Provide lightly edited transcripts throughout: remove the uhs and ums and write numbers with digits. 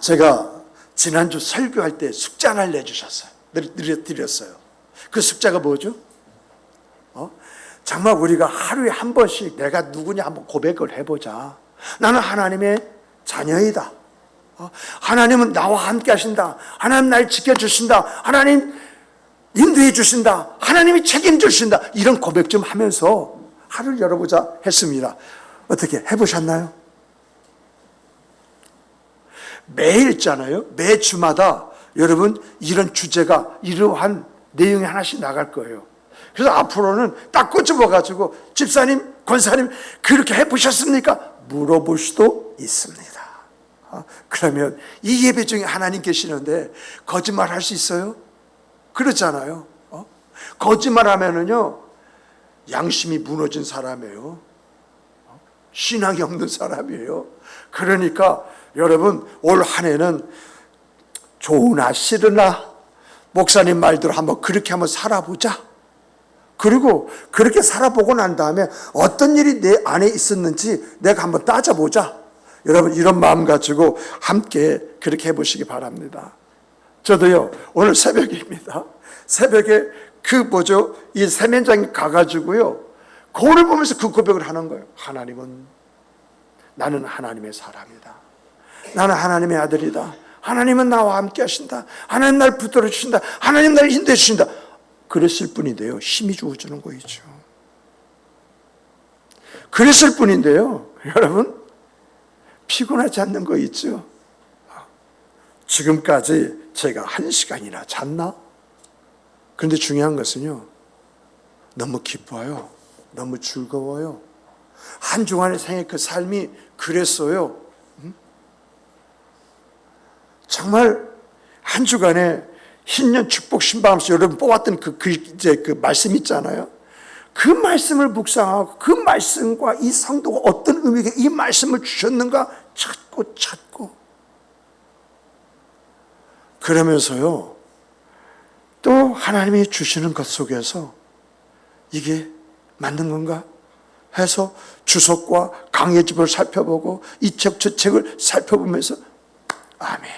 제가 지난주 설교할 때 숙제 하나를 내주셨어요. 드렸어요. 그 숙제가 뭐죠? 정말 우리가 하루에 한 번씩 내가 누구냐 한번 고백을 해보자. 나는 하나님의 자녀이다. 하나님은 나와 함께 하신다. 하나님 날 지켜주신다. 하나님 인도해 주신다. 하나님이 책임주신다. 이런 고백 좀 하면서 하루를 열어보자 했습니다. 어떻게 해보셨나요? 매일 있잖아요. 매주마다 여러분 이런 주제가 이러한 내용이 하나씩 나갈 거예요. 그래서 앞으로는 딱 꼬집어가지고 집사님, 권사님 그렇게 해보셨습니까? 물어볼 수도 있습니다. 그러면 이 예배 중에 하나님 계시는데 거짓말 할 수 있어요? 그렇잖아요. 거짓말 하면은요 양심이 무너진 사람이에요. 신앙이 없는 사람이에요. 그러니까 여러분 올 한 해는 좋으나 싫으나 목사님 말대로 한번 그렇게 한번 살아보자. 그리고 그렇게 살아보고 난 다음에 어떤 일이 내 안에 있었는지 내가 한번 따져보자. 여러분 이런 마음 가지고 함께 그렇게 해보시기 바랍니다. 저도요 오늘 새벽입니다. 새벽에 이 세면장에 가가지고요 거울을 보면서 그 고백을 하는 거예요. 나는 하나님의 사람이다. 나는 하나님의 아들이다. 하나님은 나와 함께 하신다. 하나님 날 붙들어 주신다. 하나님 날 인도해 주신다. 그랬을 뿐인데요 힘이 주어주는 거이죠. 그랬을 뿐인데요 여러분 피곤하지 않는 거 있죠. 지금까지 제가 1시간이나 잤나? 그런데 중요한 것은요 너무 기뻐요. 너무 즐거워요. 한 주간의 생애 그 삶이 그랬어요. 정말 한 주간에 신년 축복 신방하면서 여러분 뽑았던 그 말씀 있잖아요. 그 말씀을 묵상하고 그 말씀과 이 성도가 어떤 의미가 이 말씀을 주셨는가 찾고 그러면서요 또 하나님이 주시는 것 속에서 이게 맞는 건가 해서 주석과 강의 집을 살펴보고 이 책 저 책을 살펴보면서 아멘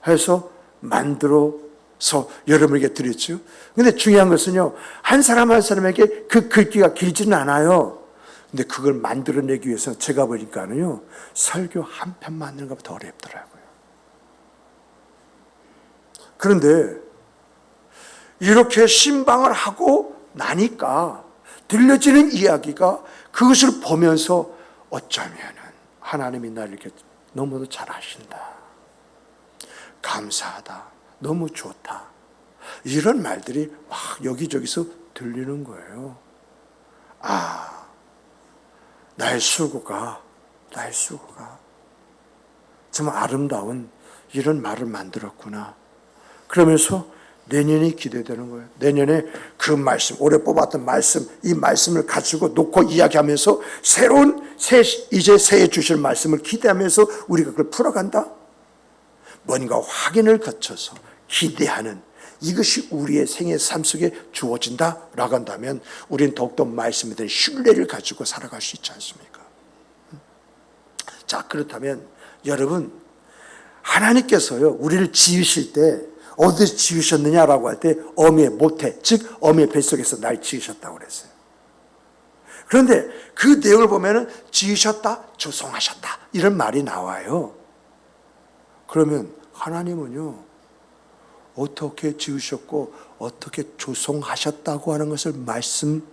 해서 만들어서 여러분에게 드렸죠. 근데 중요한 것은요 한 사람 한 사람에게 그 글귀가 길지는 않아요. 근데 그걸 만들어내기 위해서 제가 보니까는요 설교 한 편 만드는 것보다 더 어렵더라고요. 그런데 이렇게 신방을 하고 나니까 들려지는 이야기가 그것을 보면서 어쩌면은 하나님이 나를 이렇게 너무도 잘 아신다. 감사하다. 너무 좋다. 이런 말들이 막 여기저기서 들리는 거예요. 나의 수고가 정말 아름다운 이런 말을 만들었구나. 그러면서 내년이 기대되는 거예요. 내년에 그 말씀, 올해 뽑았던 말씀, 이 말씀을 가지고 놓고 이야기하면서 새로운 이제 새해 주실 말씀을 기대하면서 우리가 그걸 풀어간다? 뭔가 확인을 거쳐서 기대하는 이것이 우리의 생애 삶 속에 주어진다라고 한다면 우리는 더욱더 말씀에 대한 신뢰를 가지고 살아갈 수 있지 않습니까? 자, 그렇다면 여러분 하나님께서요 우리를 지으실 때 어디서 지으셨느냐라고 할 때 어미의 모태, 즉 어미의 뱃속에서 날 지으셨다고 그랬어요. 그런데 그 내용을 보면은 지으셨다, 조성하셨다 이런 말이 나와요. 그러면 하나님은요 어떻게 지으셨고 어떻게 조성하셨다고 하는 것을 말씀하고자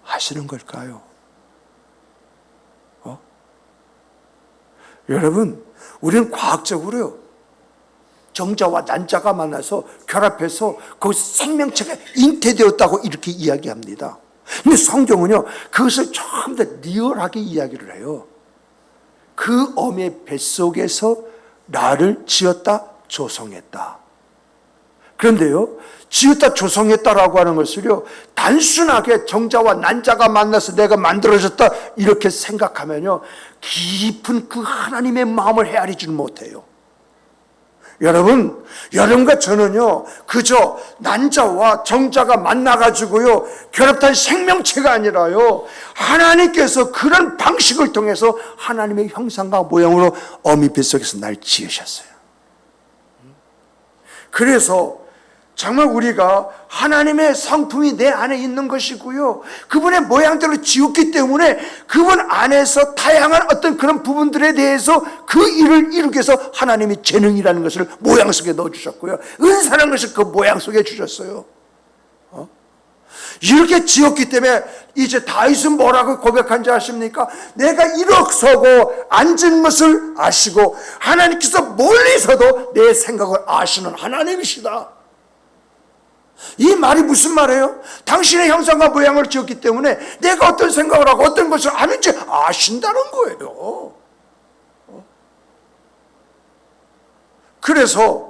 하시는 걸까요? 여러분 우리는 과학적으로요 정자와 난자가 만나서 결합해서 거기서 생명체가 잉태되었다고 이렇게 이야기합니다. 근데 성경은요 그것을 좀 더 리얼하게 이야기를 해요. 그 어미의 뱃속에서 나를 지었다 조성했다. 그런데요 지었다 조성했다라고 하는 것을요 단순하게 정자와 난자가 만나서 내가 만들어졌다 이렇게 생각하면요 깊은 그 하나님의 마음을 헤아리지는 못해요. 여러분과 저는요, 그저 난자와 정자가 만나가지고요, 결합한 생명체가 아니라요, 하나님께서 그런 방식을 통해서 하나님의 형상과 모양으로 어미 뱃속에서 날 지으셨어요. 그래서 정말 우리가 하나님의 성품이 내 안에 있는 것이고요, 그분의 모양대로 지었기 때문에 그분 안에서 다양한 어떤 그런 부분들에 대해서 그 일을 이루기 위해서 하나님이 재능이라는 것을 모양 속에 넣어주셨고요, 은사라는 것을 그 모양 속에 주셨어요. 이렇게 지었기 때문에 이제 다윗은 뭐라고 고백한지 아십니까? 내가 일어서고 앉은 것을 아시고 하나님께서 멀리서도 내 생각을 아시는 하나님이시다. 이 말이 무슨 말이에요? 당신의 형상과 모양을 지었기 때문에 내가 어떤 생각을 하고 어떤 것을 아는지 아신다는 거예요. 그래서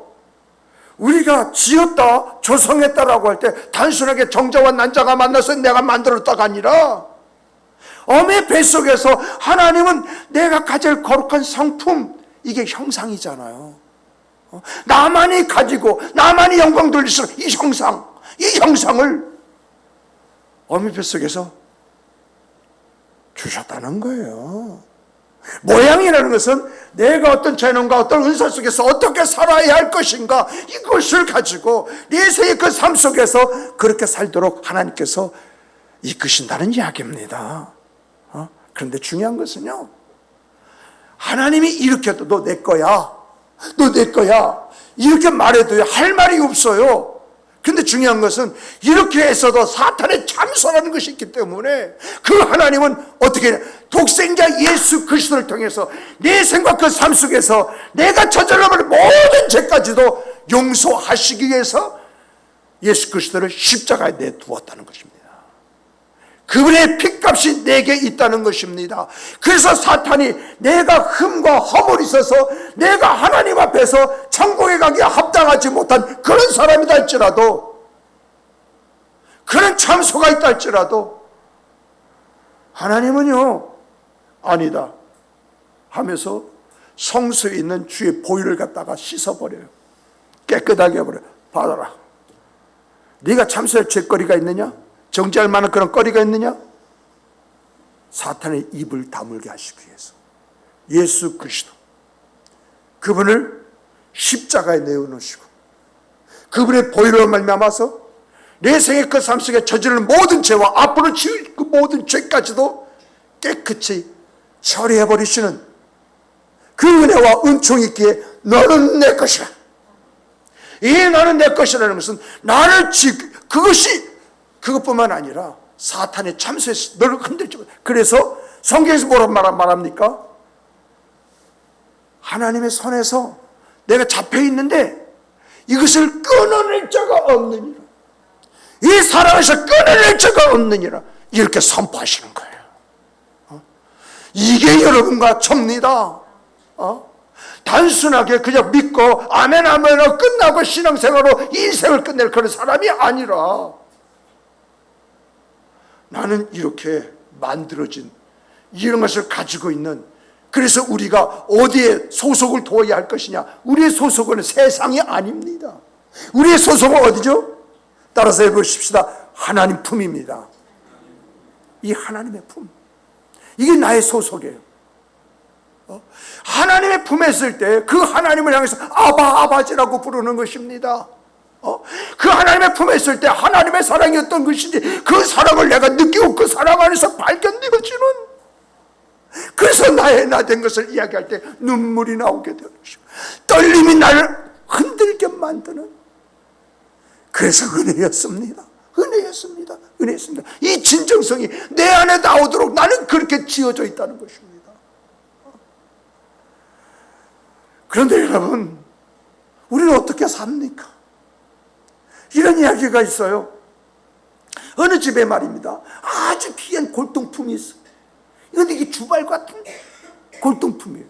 우리가 지었다, 조성했다라고 할 때 단순하게 정자와 난자가 만나서 내가 만들었다가 아니라 어머니 뱃속에서 하나님은 내가 가질 거룩한 성품, 이게 형상이잖아요. 나만이 가지고 나만이 영광 돌릴 수 있는 이 형상을 어미 뱃속에서 주셨다는 거예요. 모양이라는 것은 내가 어떤 재능과 어떤 은사 속에서 어떻게 살아야 할 것인가, 이것을 가지고 내 생의 그 삶 속에서 그렇게 살도록 하나님께서 이끄신다는 이야기입니다. 그런데 중요한 것은요, 하나님이 이렇게 해도 너 내 거야, 너 내 거야, 이렇게 말해도 할 말이 없어요. 근데 중요한 것은 이렇게 해서도 사탄의 참소라는 것이 있기 때문에 그 하나님은 어떻게 해야, 독생자 예수 그리스도를 통해서 내 생각 그 삶 속에서 내가 저질러버린 모든 죄까지도 용서하시기 위해서 예수 그리스도를 십자가에 내두었다는 것입니다. 그분의 핏값이 내게 있다는 것입니다. 그래서 사탄이 내가 흠과 허물이 있어서 내가 하나님 앞에서 천국에 가기에 합당하지 못한 그런 사람이다 할지라도, 그런 참소가 있다 할지라도 하나님은요, 아니다 하면서 성소에 있는 주의 보혈을 갖다가 씻어버려요. 깨끗하게 해버려요. 받아라. 네가 참소할 죄거리가 있느냐? 정죄할 만한 그런 거리가 있느냐? 사탄의 입을 다물게 하시기 위해서 예수 그리스도, 그분을 십자가에 내어놓으시고 그분의 보혈로 말미암아서 내 생의 그 삶 속에 저지른 모든 죄와 앞으로 지을 그 모든 죄까지도 깨끗이 처리해버리시는 그 은혜와 은총이 있기에 너는 내 것이라. 이 너는 내 것이라는 것은 나를 그것뿐만 아니라 사탄의 참소에서 너를 흔들지 못. 그래서 성경에서 뭐라고 말합니까? 하나님의 손에서 내가 잡혀 있는데 이것을 끊어낼 자가 없느니라. 이 사랑에서 끊어낼 자가 없느니라. 이렇게 선포하시는 거예요. 이게 여러분과 접니다. 단순하게 그냥 믿고 아멘 하면 끝나고 신앙생활로 인생을 끝낼 그런 사람이 아니라, 나는 이렇게 만들어진 이런 것을 가지고 있는, 그래서 우리가 어디에 소속을 둬야 할 것이냐, 우리의 소속은 세상이 아닙니다. 우리의 소속은 어디죠? 따라서 해보십시다. 하나님 품입니다. 이 하나님의 품, 이게 나의 소속이에요. 하나님의 품에 있을 때 그 하나님을 향해서 아바지라고 부르는 것입니다. 그 하나님의 품에 있을 때 하나님의 사랑이 어떤 것인지 그 사랑을 내가 느끼고 그 사랑 안에서 발견되어지는, 그래서 나의 나 된 것을 이야기할 때 눈물이 나오게 되는 것이고 떨림이 나를 흔들게 만드는, 그래서 은혜였습니다. 이 진정성이 내 안에 나오도록 나는 그렇게 지어져 있다는 것입니다. 그런데 여러분, 우리는 어떻게 삽니까? 이런 이야기가 있어요. 어느 집에 말입니다, 아주 귀한 골동품이 있어요. 이건 이게 주발 같은 골동품이에요.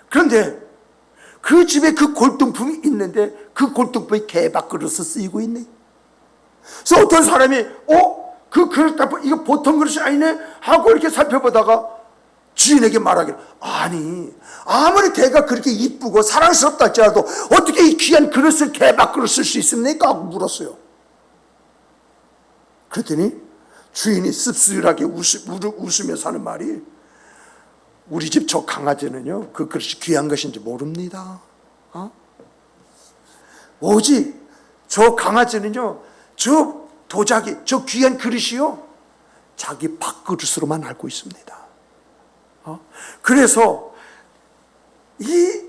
그런데 그 집에 그 골동품이 있는데 그 골동품이 개밥그릇으로 쓰이고 있네. 그래서 어떤 사람이 그 그릇, 이거 보통 그릇이 아니네 하고 이렇게 살펴보다가 주인에게 말하기를, 아니 아무리 개가 그렇게 이쁘고 사랑스럽다 할지라도 어떻게 이 귀한 그릇을 개 밖으로 쓸 수 있습니까? 하고 물었어요. 그랬더니 주인이 씁쓸하게 웃으면서 하는 말이, 우리 집 저 강아지는요 그 그릇이 귀한 것인지 모릅니다. 오직 저 강아지는요 저 도자기, 저 귀한 그릇이요 자기 밥그릇으로만 알고 있습니다. 그래서 이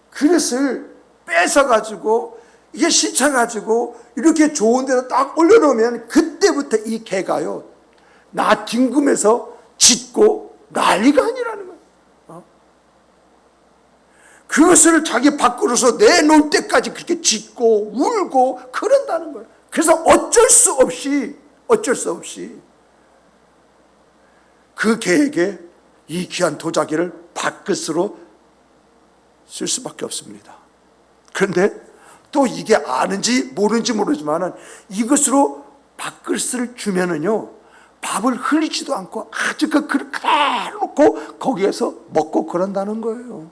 그릇을 뺏어가지고 이게 씻어가지고 이렇게 좋은 데다 딱 올려놓으면 그때부터 이 개가요 나 뒹굴면서 짖고 난리가 아니라는 거예요. 그것을 자기 밥그릇으로 내놓을 때까지 그렇게 짖고 울고 그런다는 거예요. 그래서 어쩔 수 없이 그 개에게 이 귀한 도자기를 밥그릇으로 쓸 수밖에 없습니다. 그런데 또 이게 아는지 모르는지 모르지만은 이것으로 밥그릇을 주면은요 밥을 흘리지도 않고 아주 그 그릇 그대로 놓고 거기에서 먹고 그런다는 거예요.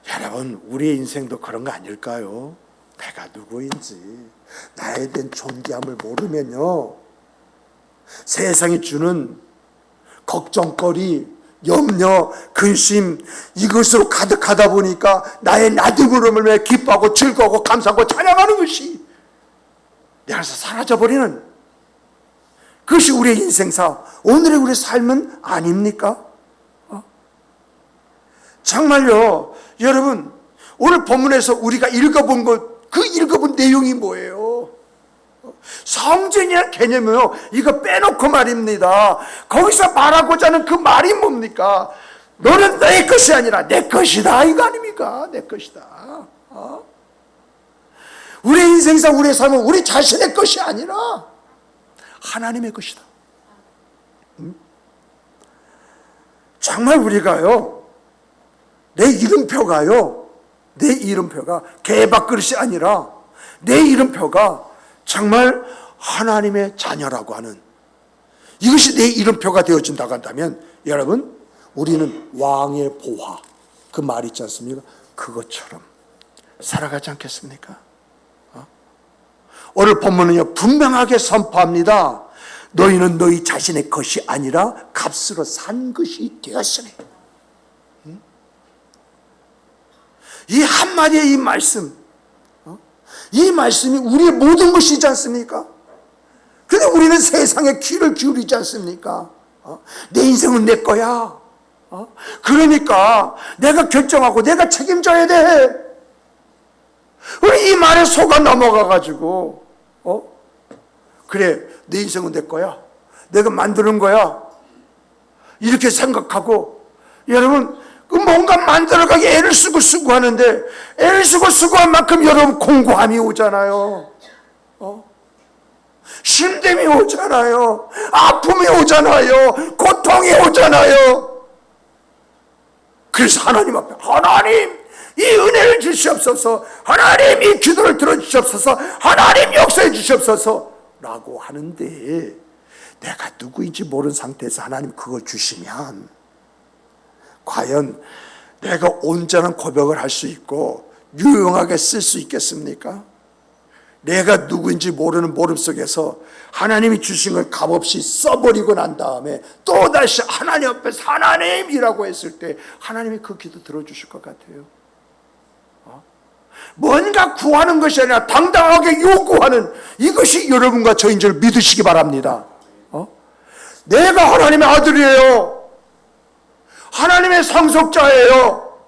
여러분, 우리의 인생도 그런 거 아닐까요? 내가 누구인지 나에 대한 존귀함을 모르면요 세상이 주는 걱정거리, 염려, 근심 이것으로 가득하다 보니까 나의 나됨으로 기뻐하고 즐거워하고 감사하고 찬양하는 것이 내 안에서 사라져버리는 그것이 우리의 인생사, 오늘의 우리의 삶은 아닙니까? 정말요 여러분, 오늘 본문에서 우리가 읽어본 그 읽어본 내용이 뭐예요? 성전이라는 개념이요 이거 빼놓고 말입니다. 거기서 말하고자 하는 그 말이 뭡니까? 너는 너의 것이 아니라 내 것이다, 이거 아닙니까? 내 것이다. 우리의 인생사, 우리의 삶은 우리 자신의 것이 아니라 하나님의 것이다. 정말 우리가요 내 이름표가 개밥그릇이 아니라 내 이름표가 정말 하나님의 자녀라고 하는 이것이 내 이름표가 되어준다고 한다면 여러분, 우리는 왕의 보화, 그 말 있지 않습니까? 그것처럼 살아가지 않겠습니까? 오늘 본문은요 분명하게 선포합니다. 너희는 너희 자신의 것이 아니라 값으로 산 것이 되었으니. 이 한마디의 이 말씀, 이 말씀이 우리의 모든 것이지 않습니까? 근데 우리는 세상에 귀를 기울이지 않습니까? 내 인생은 내 거야. 그러니까 내가 결정하고 내가 책임져야 돼. 우리 이 말에 속아 넘어가가지고 그래, 내 인생은 내 거야, 내가 만드는 거야, 이렇게 생각하고 여러분 그 뭔가 만들어가기 애를 쓰고 하는데 애를 쓰고 한 만큼 여러분 공고함이 오잖아요. 힘듦이 오잖아요. 아픔이 오잖아요. 고통이 오잖아요. 그래서 하나님 앞에 하나님 이 은혜를 주시옵소서, 하나님 이 기도를 들어주시옵소서, 하나님 역사해 주시옵소서 라고 하는데 내가 누구인지 모르는 상태에서 하나님 그걸 주시면 과연 내가 온전한 고백을 할 수 있고 유용하게 쓸 수 있겠습니까? 내가 누구인지 모르는 모름 속에서 하나님이 주신 걸 값없이 써버리고 난 다음에 또다시 하나님 앞에서 하나님이라고 했을 때 하나님이 그 기도 들어주실 것 같아요. 뭔가 구하는 것이 아니라 당당하게 요구하는 이것이 여러분과 저인 줄 믿으시기 바랍니다. 내가 하나님의 아들이에요. 하나님의 상속자예요.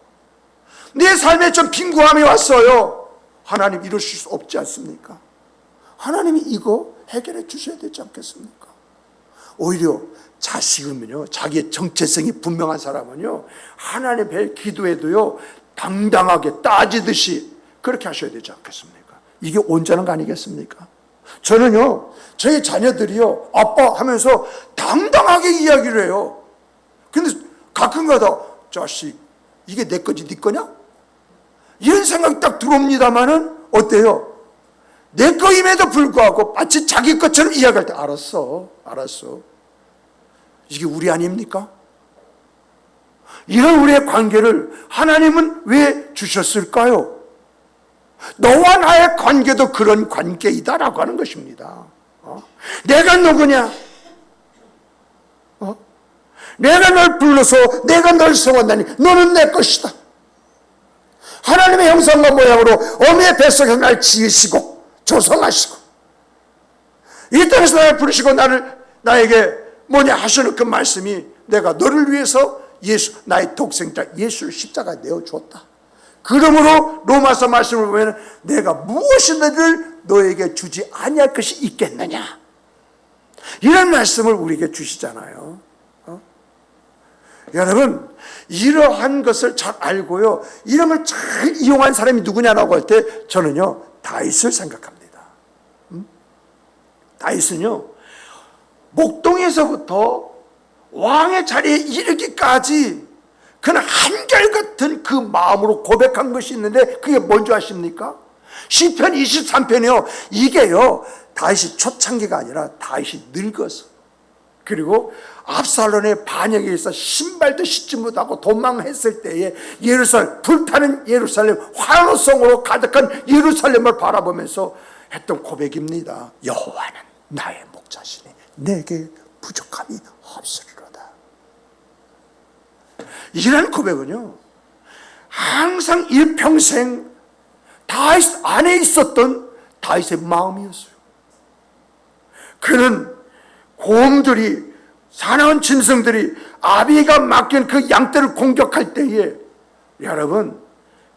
내 삶에 좀 빈구함이 왔어요. 하나님 이러실 수 없지 않습니까? 하나님이 이거 해결해 주셔야 되지 않겠습니까? 오히려 자식은요, 자기의 정체성이 분명한 사람은요, 하나님 뵐 기도에도요 당당하게 따지듯이 그렇게 하셔야 되지 않겠습니까? 이게 온전한 거 아니겠습니까? 저는요 저희 자녀들이요 아빠 하면서 당당하게 이야기를 해요. 근데 가끔가다 자식 이게 내 거지 네 거냐? 이런 생각이 딱 들어옵니다마는 어때요? 내 거임에도 불구하고 마치 자기 것처럼 이야기할 때 알았어. 이게 우리 아닙니까? 이런 우리의 관계를 하나님은 왜 주셨을까요? 너와 나의 관계도 그런 관계이다라고 하는 것입니다. 내가 누구냐? 내가 널 불러서 내가 널 세웠나니 너는 내 것이다. 하나님의 형상과 모양으로 어미의 뱃속에서 날 지으시고 조성하시고 이 땅에서 나를 부르시고 나에게 뭐냐 하시는 그 말씀이 내가 너를 위해서 나의 독생자 예수를 십자가에 내어주었다. 그러므로 로마서 말씀을 보면 내가 무엇이든지 너에게 주지 아니할 것이 있겠느냐, 이런 말씀을 우리에게 주시잖아요. 여러분, 이러한 것을 잘 알고요, 이런 걸 잘 이용한 사람이 누구냐라고 할 때 저는요 다윗을 생각합니다. 다윗은요 목동에서부터 왕의 자리에 이르기까지 그는 한결같은 그 마음으로 고백한 것이 있는데 그게 뭔지 아십니까? 시편 23편이요 이게요 다윗이 초창기가 아니라 다윗이 늙어서, 그리고 압살론의 반역에 의해서 신발도 신지 못하고 도망했을 때에 불타는 예루살렘, 환호성으로 가득한 예루살렘을 바라보면서 했던 고백입니다. 여호와는 나의 목자시니 내게 부족함이 없으리로다. 이런 고백은요 항상 일평생 다윗 안에 있었던 다윗의 마음이었어요. 그는 곰들이, 사나운 짐승들이 아비가 맡긴 그 양떼를 공격할 때에 여러분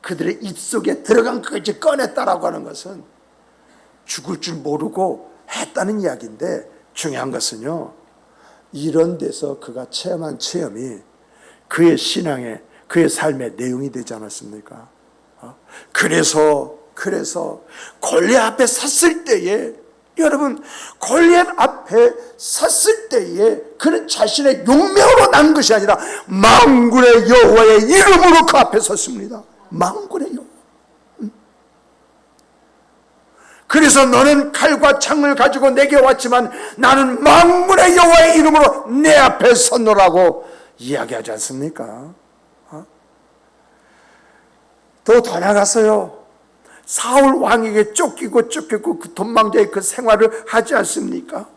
그들의 입속에 들어간 것까지 꺼냈다라고 하는 것은 죽을 줄 모르고 했다는 이야기인데, 중요한 것은요 이런 데서 그가 체험한 체험이 그의 신앙의, 그의 삶의 내용이 되지 않았습니까? 그래서 골리앗 앞에 섰을 때에, 여러분 골리앗 앞에 섰을 때에 그는 자신의 용맹으로 난 것이 아니라 만군의 여호와의 이름으로 그 앞에 섰습니다. 만군의 여호와. 그래서 너는 칼과 창을 가지고 내게 왔지만 나는 만군의 여호와의 이름으로 내 앞에 섰노라고 이야기하지 않습니까? 더 나가서요 사울 왕에게 쫓기고 그 도망자의 그 생활을 하지 않습니까?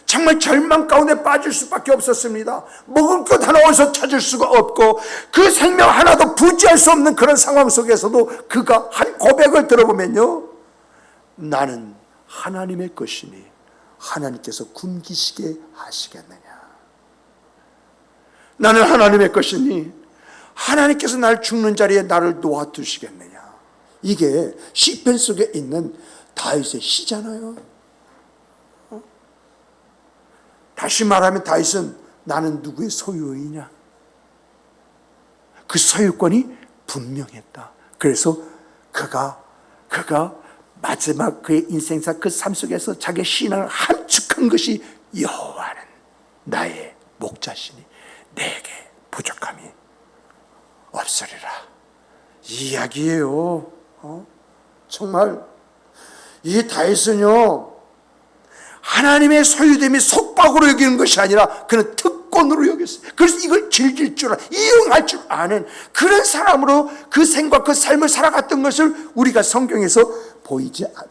정말 절망 가운데 빠질 수밖에 없었습니다. 먹을 것 하나 어디서 찾을 수가 없고 그 생명 하나도 부지할 수 없는 그런 상황 속에서도 그가 한 고백을 들어보면요, 나는 하나님의 것이니 하나님께서 굶기시게 하시겠느냐, 나는 하나님의 것이니 하나님께서 날 죽는 자리에 나를 놓아두시겠느냐. 이게 시편 속에 있는 다윗의 시잖아요. 다시 말하면 다윗은 나는 누구의 소유이냐, 그 소유권이 분명했다. 그래서 그가 마지막 그의 인생사 그 삶 속에서 자기의 신앙을 함축한 것이 여호와는 나의 목자시니 내게 부족함이 없으리라, 이 이야기예요. 정말 이 다윗은요 하나님의 소유됨이 속박으로 여기는 것이 아니라 그는 특권으로 여겼어요. 그래서 이걸 즐길 줄 이용할 줄 아는 그런 사람으로 그 생과 그 삶을 살아갔던 것을 우리가 성경에서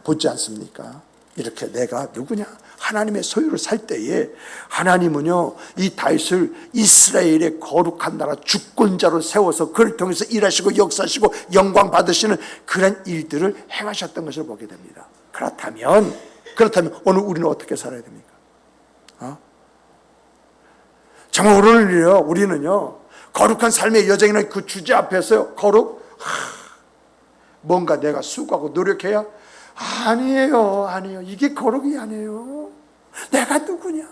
보지 않습니까? 이렇게 내가 누구냐, 하나님의 소유를 살 때에 하나님은요 이 다윗을 이스라엘의 거룩한 나라 주권자로 세워서 그를 통해서 일하시고 역사하시고 영광 받으시는 그런 일들을 행하셨던 것을 보게 됩니다. 그렇다면 오늘 우리는 어떻게 살아야 됩니까? 정말 우리는요 거룩한 삶의 여정이라는 그 주제 앞에서요 뭔가 내가 수고하고 노력해야, 아니에요. 이게 거룩이 아니에요. 내가 누구냐?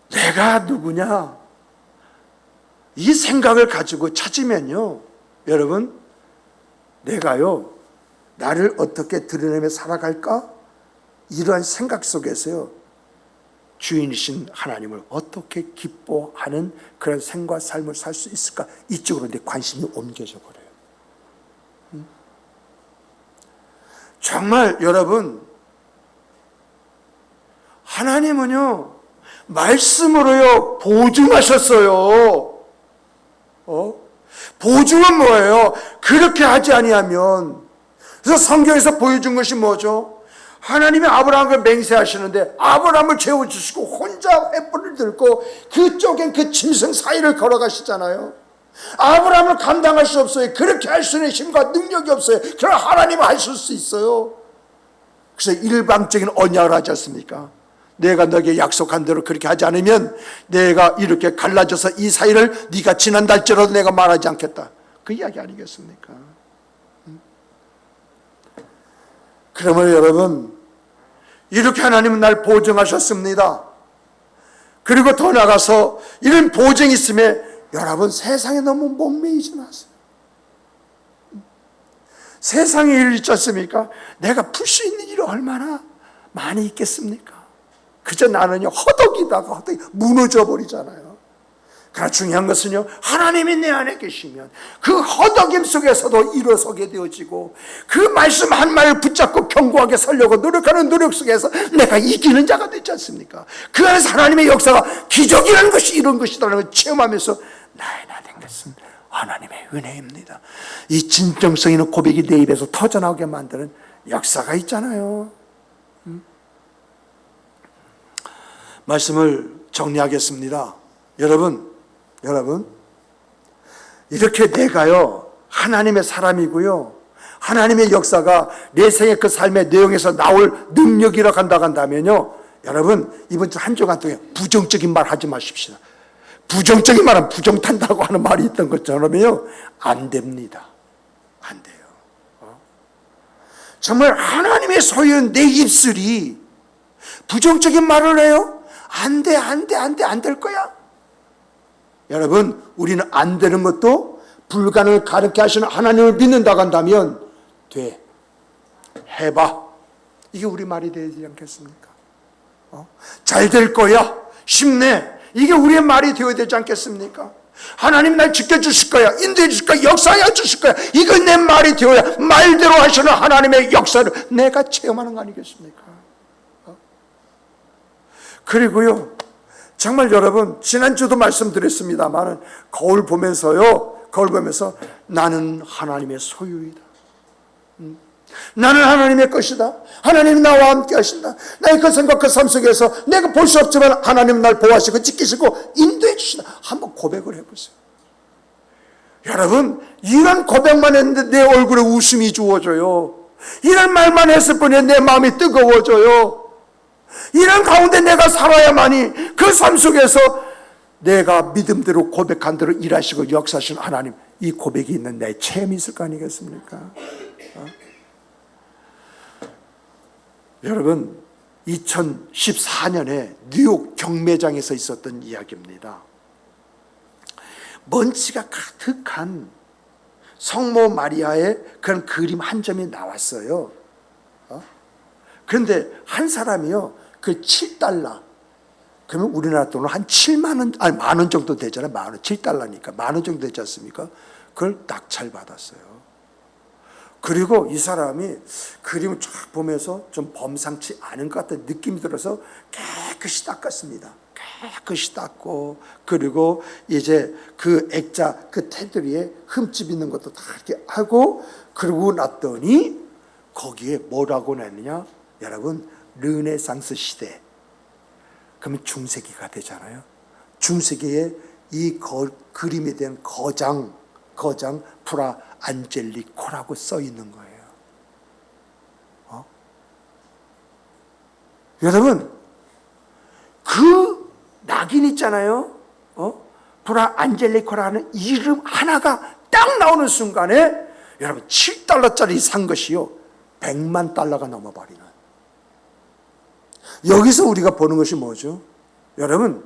내가 누구냐? 이 생각을 가지고 찾으면요, 여러분, 내가요, 나를 어떻게 드러내며 살아갈까? 이러한 생각 속에서요, 주인이신 하나님을 어떻게 기뻐하는 그런 생과 삶을 살 수 있을까? 이쪽으로 내 관심이 옮겨져 버려요. 정말 여러분, 하나님은요, 말씀으로요, 보증하셨어요. 보증은 뭐예요? 그렇게 하지 아니하면. 그래서 성경에서 보여준 것이 뭐죠? 하나님이 아브라함을 맹세하시는데 아브라함을 재워주시고 혼자 횃불을 들고 그쪽엔 그 짐승 사이를 걸어가시잖아요. 아브라함을 감당할 수 없어요. 그렇게 할 수 있는 힘과 능력이 없어요. 그러나 하나님은 하실 수 있어요. 그래서 일방적인 언약을 하지 않습니까? 내가 너에게 약속한 대로 그렇게 하지 않으면 내가 이렇게 갈라져서 이 사이를 네가 지난달째로도 내가 말하지 않겠다. 그 이야기 아니겠습니까? 그러면 여러분, 이렇게 하나님은 날 보증하셨습니다. 그리고 더 나가서 이런 보증이 있음에 여러분, 세상에 너무 목매이지 마세요. 세상에 일 있지 않습니까? 내가 풀 수 있는 일이 얼마나 많이 있겠습니까? 그저 나는요, 허덕이다가 허덕이 무너져 버리잖아요. 그러나 중요한 것은요, 하나님이 내 안에 계시면 그 허덕임 속에서도 일어서게 되어지고 그 말씀 한 말을 붙잡고 견고하게 살려고 노력하는 노력 속에서 내가 이기는 자가 되지 않습니까? 그 안에서 하나님의 역사가 기적이라는 것이 이런 것이라는 걸 체험하면서 나의 나 된 것은 하나님의 은혜입니다. 이 진정성 있는 고백이 내 입에서 터져나오게 만드는 역사가 있잖아요. 말씀을 정리하겠습니다. 여러분, 이렇게 내가요, 하나님의 사람이고요, 하나님의 역사가 내 생의 그 삶의 내용에서 나올 능력이라고 한다면요, 여러분, 이번 주 한 주간 동안 부정적인 말 하지 마십시오. 부정적인 말은 부정탄다고 하는 말이 있던 것처럼요, 안 됩니다. 안 돼요. 정말 하나님의 소유인 내 입술이 부정적인 말을 해요? 안 돼, 안 될 거야. 여러분, 우리는 안 되는 것도 불가능을 가르쳐 하시는 하나님을 믿는다고 한다면 돼. 해봐. 이게 우리 말이 되지 않겠습니까? 잘 될 거야. 쉽네. 이게 우리의 말이 되어야 되지 않겠습니까? 하나님 날 지켜주실 거야. 인도해 주실 거야. 역사해 주실 거야. 이건 내 말이 되어야 말대로 하시는 하나님의 역사를 내가 체험하는 거 아니겠습니까? 그리고요, 정말 여러분, 지난주도 말씀드렸습니다만 거울 보면서 나는 하나님의 소유이다. 나는 하나님의 것이다. 하나님이 나와 함께 하신다. 나의 그 생각, 그 삶 속에서 내가 볼 수 없지만 하나님은 날 보호하시고 지키시고 인도해 주시다. 한번 고백을 해보세요. 여러분, 이런 고백만 했는데 내 얼굴에 웃음이 주어져요. 이런 말만 했을 뿐이야 내 마음이 뜨거워져요. 이런 가운데 내가 살아야만이 그 삶 속에서 내가 믿음대로 고백한 대로 일하시고 역사하시는 하나님, 이 고백이 있는 내 체험이 있을 거 아니겠습니까? 여러분, 2014년에 뉴욕 경매장에서 있었던 이야기입니다. 먼지가 가득한 성모 마리아의 그런 그림 한 점이 나왔어요. 그런데 한 사람이요, 그 7달러, 그러면 우리나라 돈으로 한 7만 원, 아니 만 원 정도 되잖아요. 만 원, 7달러니까 만 원 정도 되지 않습니까? 그걸 낙찰받았어요. 그리고 이 사람이 그림을 쫙 보면서 좀 범상치 않은 것 같은 느낌이 들어서 깨끗이 닦았습니다. 깨끗이 닦고, 그리고 이제 그 액자, 그 테두리에 흠집 있는 것도 다 이렇게 하고, 그러고 났더니 거기에 뭐라고 냈느냐? 여러분, 르네상스 시대, 그러면 중세기가 되잖아요. 중세기에 이 그림에 대한 거장 프라 안젤리코라고 써 있는 거예요. 여러분, 그 낙인 있잖아요. 프라 안젤리코라는 이름 하나가 딱 나오는 순간에 여러분 7달러짜리 산 것이요 100만 달러가 넘어버리는. 여기서 우리가 보는 것이 뭐죠? 여러분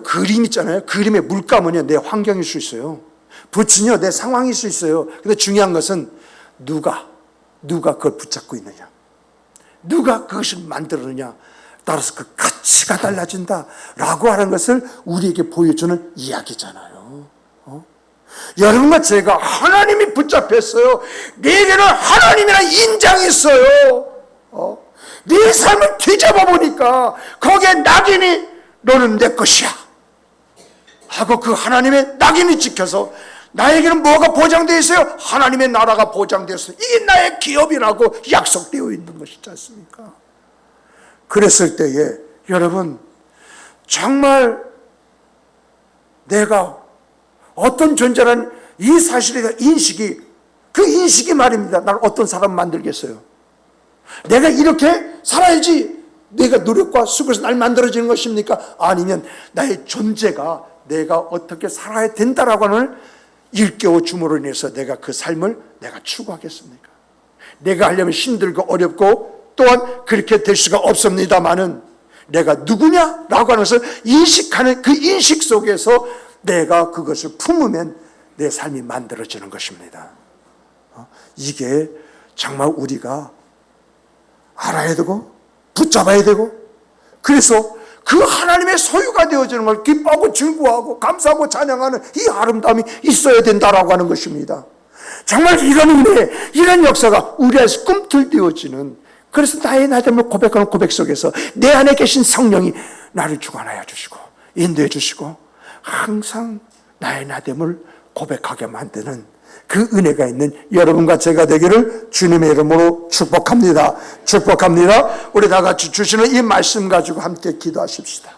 그림 있잖아요. 그림의 물감은요 내 환경일 수 있어요. 붓은요 내 상황일 수 있어요. 근데 중요한 것은 누가 그걸 붙잡고 있느냐, 누가 그것을 만들었느냐 따라서 그 가치가 달라진다라고 하는 것을 우리에게 보여주는 이야기잖아요. 여러분과 제가 하나님이 붙잡혔어요. 내게는 하나님이라는 인장이 있어요. 네 삶을 뒤져봐 보니까 거기에 낙인이 너는 내 것이야 하고 그 하나님의 낙인이 찍혀서 나에게는 뭐가 보장되어 있어요? 하나님의 나라가 보장되어 있어요. 이게 나의 기업이라고 약속되어 있는 것이지 않습니까? 그랬을 때에 여러분 정말 내가 어떤 존재라는 이 사실에 대한 인식이, 그 인식이 말입니다. 나를 어떤 사람 만들겠어요? 내가 이렇게 살아야지 내가 노력과 수고해서 날 만들어지는 것입니까? 아니면 나의 존재가 내가 어떻게 살아야 된다라고 하는 일깨워 줌으로 인해서 내가 그 삶을 내가 추구하겠습니까? 내가 하려면 힘들고 어렵고 또한 그렇게 될 수가 없습니다만은 내가 누구냐라고 하는 것을 인식하는 그 인식 속에서 내가 그것을 품으면 내 삶이 만들어지는 것입니다. 이게 정말 우리가 알아야 되고 붙잡아야 되고, 그래서 그 하나님의 소유가 되어지는 걸 기뻐하고 즐거워하고 감사하고 찬양하는 이 아름다움이 있어야 된다라고 하는 것입니다. 정말 이런 은혜, 이런 역사가 우리 안에서 꿈틀되어지는, 그래서 나의 나됨을 고백하는 고백 속에서 내 안에 계신 성령이 나를 주관하여 주시고 인도해 주시고 항상 나의 나됨을 고백하게 만드는 그 은혜가 있는 여러분과 제가 되기를 주님의 이름으로 축복합니다. 축복합니다. 우리 다 같이 주시는 이 말씀 가지고 함께 기도하십시다.